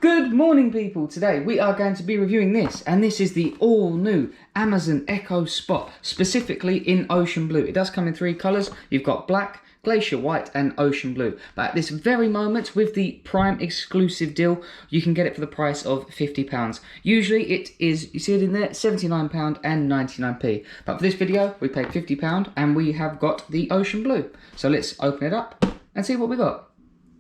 Good morning people, today we are going to be reviewing this, and this is the all new Amazon Echo Spot, specifically in ocean blue. It does come in three colours. You've got black, glacier white and ocean blue, but at this very moment with the Prime exclusive deal you can get it for the price of £50. Usually it is, you see it in there, £79 and 99p, but for this video we paid £50 and we have got the ocean blue. So let's open it up and see what we got.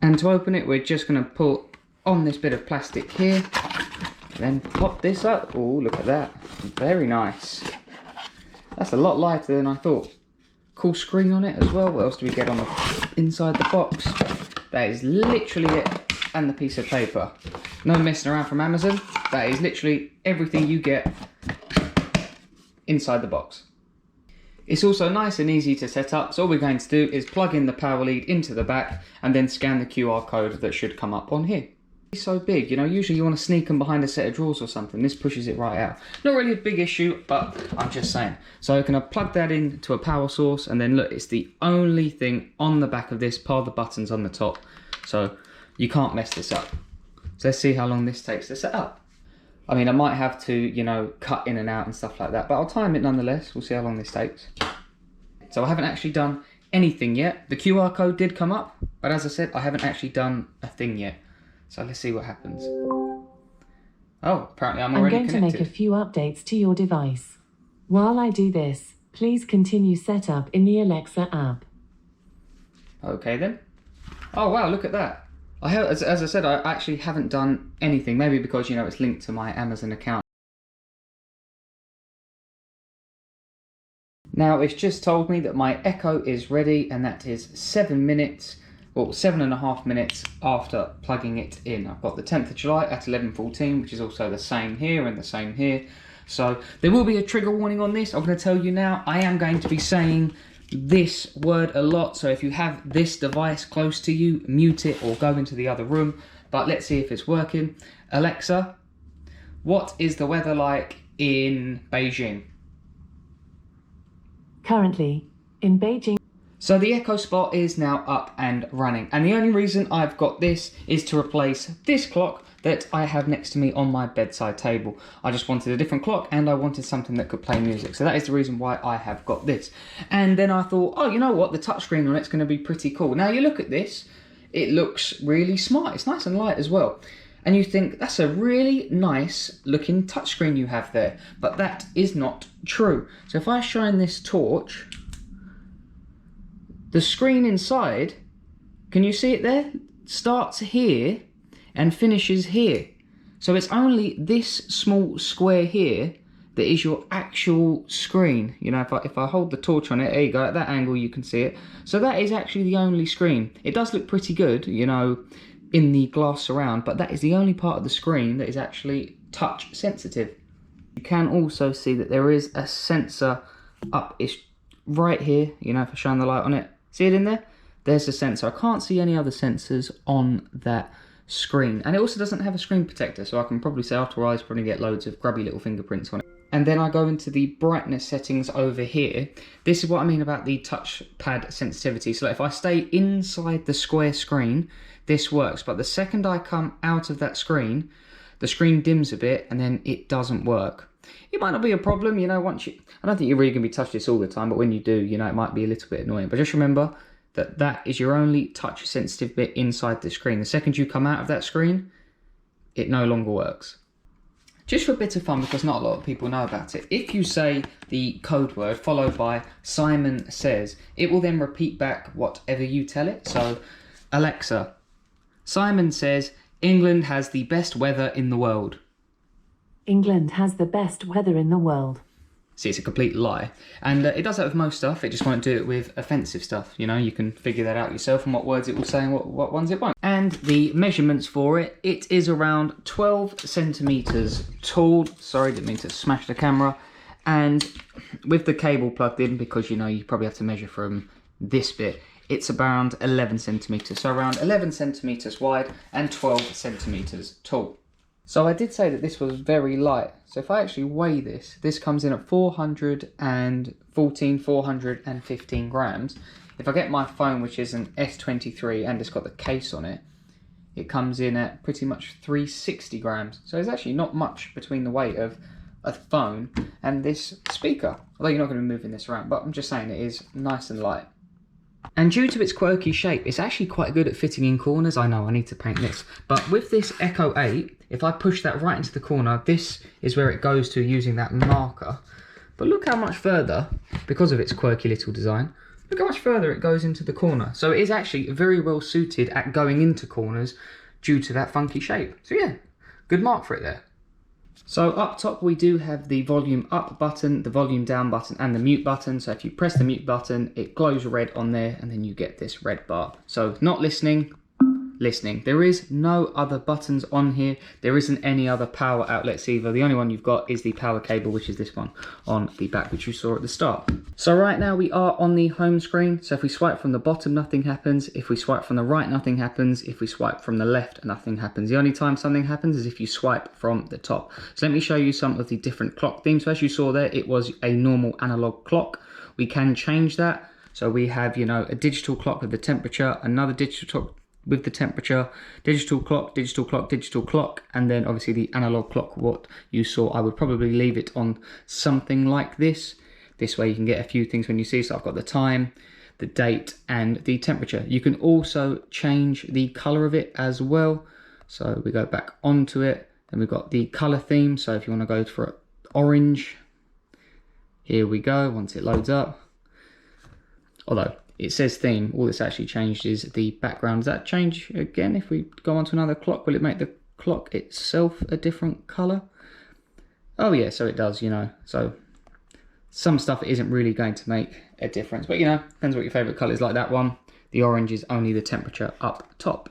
And to open it we're just going to pull on this bit of plastic here, then pop this up. Oh, look at that, very nice. That's a lot lighter than I thought. Cool screen on it as well. What else do we get on the inside the box? That is literally it, and the piece of paper. No messing around from Amazon. That is literally everything you get inside the box. It's also nice and easy to set up, so all we're going to do is plug in the power lead into the back and then scan the QR code that should come up on here. It's so big, you know, usually you want to sneak them behind a set of drawers or something. This pushes it right out. Not really a big issue, but I'm just saying. So I'm going to plug that into a power source, and then look, it's the only thing on the back of this, part of the buttons on the top. So you can't mess this up. So let's see how long this takes to set up. I mean, I might have to, you know, cut in and out and stuff like that, but I'll time it nonetheless. We'll see how long this takes. So I haven't actually done anything yet. The QR code did come up, but as I said, I haven't actually done a thing yet. So let's see what happens. Oh, apparently I'm already connected. I'm going to make a few updates to your device. While I do this, please continue setup in the Alexa app. Okay then. Oh wow, look at that. As I said, I actually haven't done anything. Maybe because, you know, it's linked to my Amazon account. Now it's just told me that my Echo is ready, and that is 7 minutes. Well, 7.5 minutes after plugging it in. I've got the 10th of July at 11:14, which is also the same here and the same here. So there will be a trigger warning on this. I'm going to tell you now, I am going to be saying this word a lot. So if you have this device close to you, mute it or go into the other room. But let's see if it's working. Alexa, what is the weather like in Beijing? Currently, in Beijing. So the Echo Spot is now up and running, and the only reason I've got this is to replace this clock that I have next to me on my bedside table. I just wanted a different clock, and I wanted something that could play music, so that is the reason why I have got this. And then I thought, oh, you know what, the touchscreen on it's going to be pretty cool. Now you look at this, it looks really smart, it's nice and light as well. And you think, that's a really nice looking touchscreen you have there, but that is not true. So if I shine this torch, the screen inside, can you see it there? Starts here and finishes here. So it's only this small square here that is your actual screen. You know, if I hold the torch on it, there you go, at that angle you can see it. So that is actually the only screen. It does look pretty good, you know, in the glass surround, but that is the only part of the screen that is actually touch sensitive. You can also see that there is a sensor up, it's right here, you know, if I shine the light on it. See it in there? There's the sensor. I can't see any other sensors on that screen. And it also doesn't have a screen protector, so I can probably say after eyes probably get loads of grubby little fingerprints on it. And then I go into the brightness settings over here. This is what I mean about the touchpad sensitivity. So if I stay inside the square screen, this works. But the second I come out of that screen, the screen dims a bit and then it doesn't work. It might not be a problem, you know, once you... I don't think you're really going to be touching this all the time, but when you do, you know, it might be a little bit annoying. But just remember that that is your only touch-sensitive bit inside the screen. The second you come out of that screen, it no longer works. Just for a bit of fun, because not a lot of people know about it, if you say the code word followed by Simon Says, it will then repeat back whatever you tell it. So, Alexa, Simon says, England has the best weather in the world. England has the best weather in the world. See, it's a complete lie. And it does that with most stuff, it just won't do it with offensive stuff. You know, you can figure that out yourself and what words it will say and what ones it won't. And the measurements for it, it is around 12 centimetres tall. Sorry, didn't mean to smash the camera. And with the cable plugged in, because, you know, you probably have to measure from this bit, it's around 11 centimetres. So around 11 centimetres wide and 12 centimetres tall. So I did say that this was very light. So if I actually weigh this, this comes in at 415 grams. If I get my phone, which is an S23 and it's got the case on it, it comes in at pretty much 360 grams. So there's actually not much between the weight of a phone and this speaker. Although you're not going to be moving this around, but I'm just saying it is nice and light. And due to its quirky shape, it's actually quite good at fitting in corners. I know, I need to paint this. But with this Echo 8, if I push that right into the corner, this is where it goes to using that marker. But look how much further, because of its quirky little design, look how much further it goes into the corner. So it is actually very well suited at going into corners due to that funky shape. So yeah, good mark for it there. So up top we do have the volume up button, the volume down button and the mute button. So if you press the mute button, it glows red on there and then you get this red bar. So not listening, listening. There is no other buttons on here. There isn't any other power outlets either. The only one you've got is the power cable, which is this one on the back, which you saw at the start. So right now we are on the home screen. So if we swipe from the bottom, nothing happens. If we swipe from the right, nothing happens. If we swipe from the left, nothing happens. The only time something happens is if you swipe from the top. So let me show you some of the different clock themes. So as you saw there, it was a normal analog clock. We can change that. So we have, you know, a digital clock with the temperature, another digital clock with the temperature, digital clock, digital clock, digital clock, and then obviously the analog clock, what you saw. I would probably leave it on something like this. This way you can get a few things when you see. So I've got the time, the date, and the temperature. You can also change the color of it as well. So we go back onto it, and we've got the color theme. So if you want to go for orange, here we go, once it loads up. Although it says theme, all that's actually changed is the background. Does that change again if we go on to another clock? Will it make the clock itself a different color? Oh yeah, so it does, you know. So some stuff isn't really going to make a difference, but you know, depends what your favorite color is. Like that one, the orange is only the temperature up top.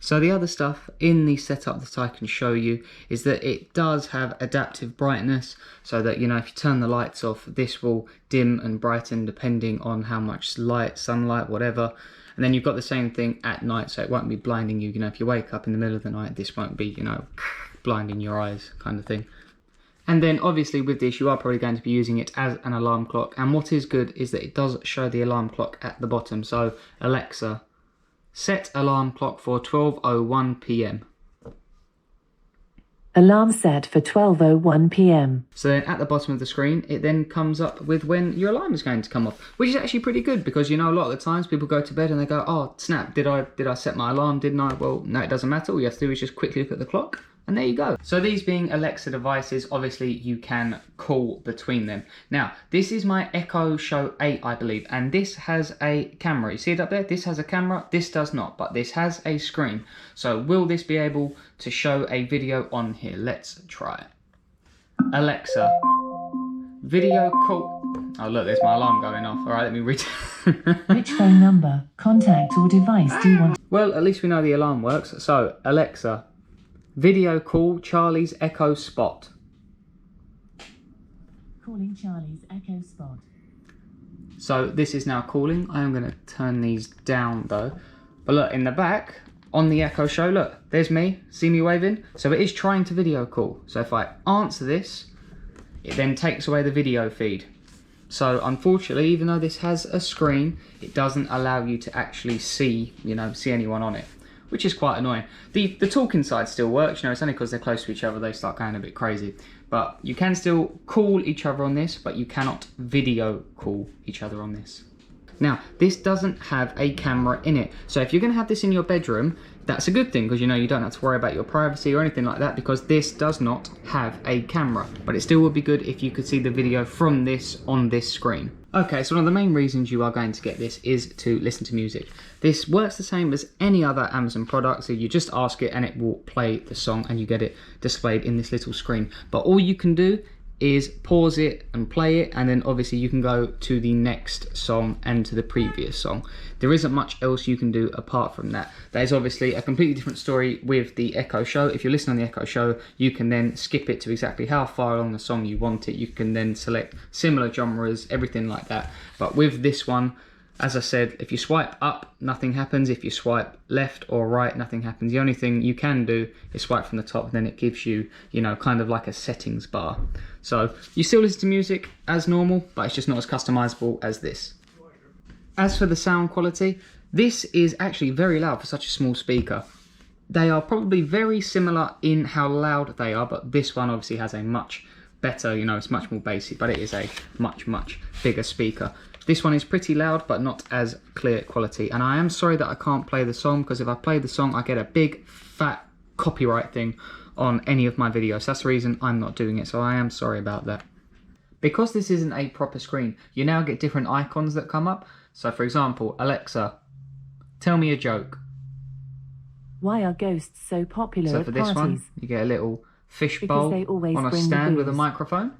So the other stuff in the setup that I can show you is that it does have adaptive brightness, so that, you know, if you turn the lights off, this will dim and brighten depending on how much light, sunlight, whatever. And then you've got the same thing at night, so it won't be blinding you. You know, if you wake up in the middle of the night, this won't be, you know, blinding your eyes kind of thing. And then obviously with this, you are probably going to be using it as an alarm clock. And what is good is that it does show the alarm clock at the bottom. So Alexa, set alarm clock for 12:01 p.m. Alarm set for 12:01 p.m. So then at the bottom of the screen, it then comes up with when your alarm is going to come off, which is actually pretty good because, you know, a lot of the times people go to bed and they go, oh snap, did I set my alarm, didn't I? Well, no, it doesn't matter. All you have to do is just quickly look at the clock. And there you go. So these being Alexa devices, obviously you can call between them. Now, this is my Echo Show 8, I believe, and this has a camera. You see it up there? This has a camera, this does not, but this has a screen. So will this be able to show a video on here? Let's try it. Alexa, video call. Oh look, there's my alarm going off. All right, let me read. Which phone number, contact or device do you want? Well, at least we know the alarm works. So, Alexa, video call Charlie's Echo Spot. Calling Charlie's Echo Spot. So this is now calling. I am going to turn these down though. But look, in the back, on the Echo Show, look, there's me. See me waving? So it is trying to video call. So if I answer this, it then takes away the video feed. So unfortunately, even though this has a screen, it doesn't allow you to actually see, you know, see anyone on it, which is quite annoying. The talking side still works, you know, it's only because they're close to each other they start going a bit crazy. But you can still call each other on this, but you cannot video call each other on this. Now, this doesn't have a camera in it. So if you're going to have this in your bedroom, that's a good thing because, you know, you don't have to worry about your privacy or anything like that because this does not have a camera. But it still would be good if you could see the video from this on this screen. Okay, so one of the main reasons you are going to get this is to listen to music. This works the same as any other Amazon product, so you just ask it and it will play the song and you get it displayed in this little screen. But all you can do is pause it and play it, and then obviously you can go to the next song and to the previous song. There isn't much else you can do apart from that. That is obviously a completely different story with the Echo Show. If you're listening on the Echo Show, you can then skip it to exactly how far along the song you want it. You can then select similar genres, everything like that. But with this one, as I said, if you swipe up, nothing happens. If you swipe left or right, nothing happens. The only thing you can do is swipe from the top, and then it gives you, you know, kind of like a settings bar. So you still listen to music as normal, but it's just not as customizable as this. As for the sound quality, this is actually very loud for such a small speaker. They are probably very similar in how loud they are, but this one obviously has a much better, you know, it's much more basic, but it is a much bigger speaker. This one is pretty loud, but not as clear quality. And I am sorry that I can't play the song, because if I play the song, I get a big fat copyright thing on any of my videos. That's the reason I'm not doing it, so I am sorry about that. Because this isn't a proper screen, you now get different icons that come up. So for example, Alexa, tell me a joke. Why are ghosts so popular So at for this parties? one, you get a little fish Because bowl they always on a bring the stand with a booze. microphone.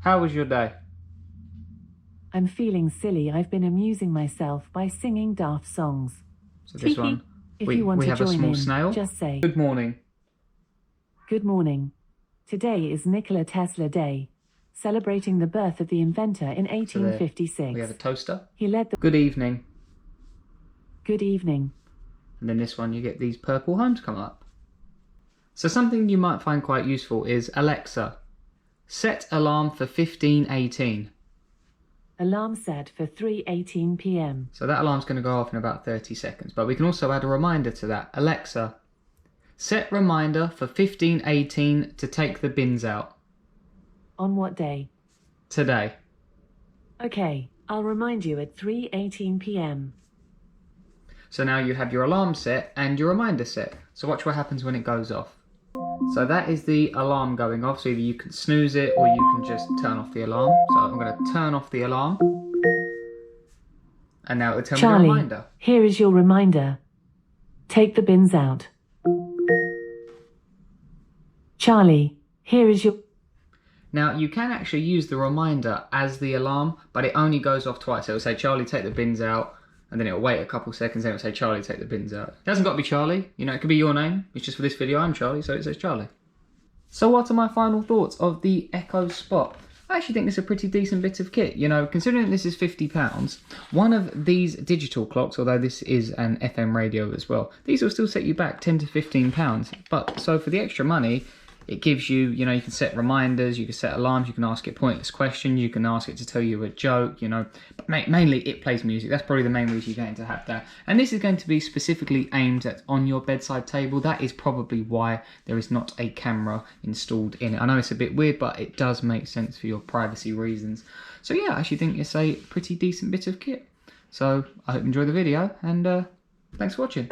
How was your day? I'm feeling silly. I've been amusing myself by singing daft songs. So this Tiki, one, if we you want to have a join small in, snail. just say, Good morning. Good morning. Today is Nikola Tesla Day, celebrating the birth of the inventor in So there 1856. we have a toaster. He led the... Good evening. Good evening. And then this one, you get these purple homes come up. So something you might find quite useful is Alexa, set alarm for 15:18. Alarm set for 3:18 p.m. So that alarm's going to go off in about 30 seconds. But we can also add a reminder to that. Alexa, set reminder for 15:18 to take the bins out. On what day? Today. Okay, I'll remind you at 3:18 p.m. So now you have your alarm set and your reminder set. So watch what happens when it goes off. So that is the alarm going off. So either you can snooze it or you can just turn off the alarm. So I'm going to turn off the alarm. And now it'll tell me the Charlie, reminder. here is your reminder. Take the bins out. Charlie, here is your... Now you can actually use the reminder as the alarm, but it only goes off twice. It'll say, Charlie, take the bins out. And then it'll wait a couple seconds, then it'll say, Charlie, take the bins out. It hasn't got to be Charlie. You know, it could be your name. It's just for this video, I'm Charlie, so it says Charlie. So what are my final thoughts of the Echo Spot? I actually think it's a pretty decent bit of kit. You know, considering this is £50, one of these digital clocks, although this is an FM radio as well, these will still set you back £10 to £15. But so for the extra money, it gives you, you know, you can set reminders, you can set alarms, you can ask it pointless questions, you can ask it to tell you a joke, you know. But mainly it plays music. That's probably the main reason you're going to have that. And this is going to be specifically aimed at on your bedside table. That is probably why there is not a camera installed in it. I know it's a bit weird, but it does make sense for your privacy reasons. So yeah, I actually think it's a pretty decent bit of kit. So I hope you enjoy the video, and thanks for watching.